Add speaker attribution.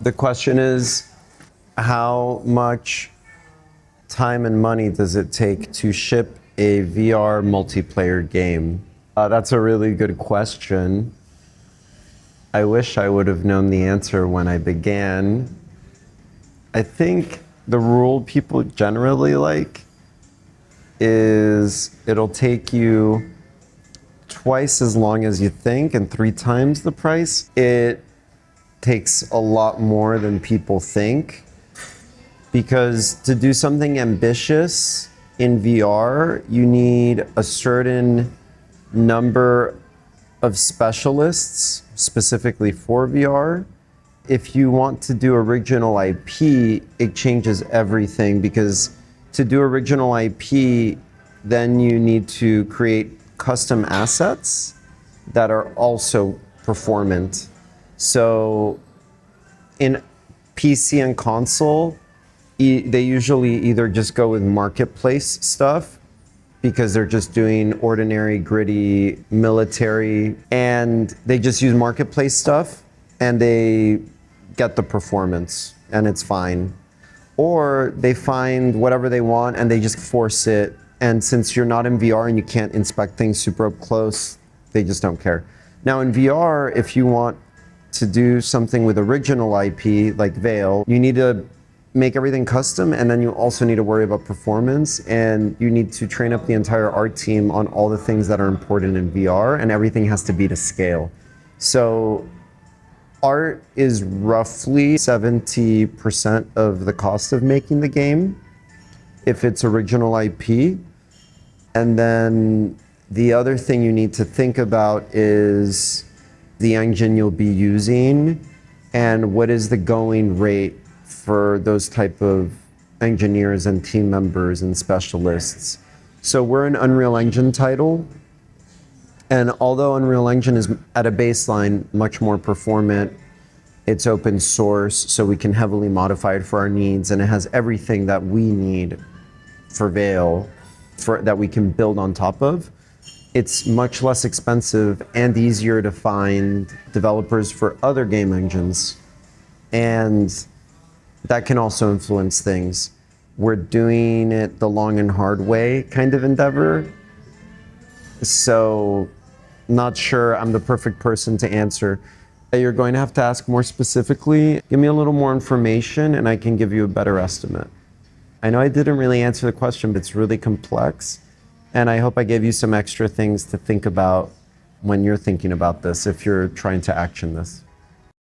Speaker 1: The question is, how much time and money does it take to ship a VR multiplayer game? That's a really good question. I wish I would have known the answer when I began. I think the rule people generally like is it'll take you twice as long as you think and 3 times the price. It takes a lot more than people think, because to do something ambitious in VR, you need a certain number of specialists specifically for VR. If you want to do original IP, it changes everything, because to do original IP, then you need to create custom assets that are also performant. So in PC and console, they usually either just go with marketplace stuff, because they're just doing ordinary, gritty, military, and they just use marketplace stuff and they get the performance and it's fine. Or they find whatever they want and they just force it, and since you're not in VR and you can't inspect things super up close, they just don't care. Now in VR, if you want to do something with original IP like VAIL, you need to make everything custom, and then you also need to worry about performance, and you need to train up the entire art team on all the things that are important in VR, and everything has to be to scale. So art is roughly 70% of the cost of making the game if it's original IP. And then the other thing you need to think about is the engine you'll be using and what is the going rate for those type of engineers and team members and specialists. So we're an Unreal Engine title, and although Unreal Engine is at a baseline much more performant, it's open source, so we can heavily modify it for our needs, and it has everything that we need for VAIL that we can build on top of. It's much less expensive and easier to find developers for other game engines, and that can also influence things. We're doing it the long and hard way kind of endeavor. So not sure I'm the perfect person to answer. You're going to have to ask more specifically. Give me a little more information and I can give you a better estimate. I know I didn't really answer the question, but it's really complex. And I hope I gave you some extra things to think about when you're thinking about this, if you're trying to action this.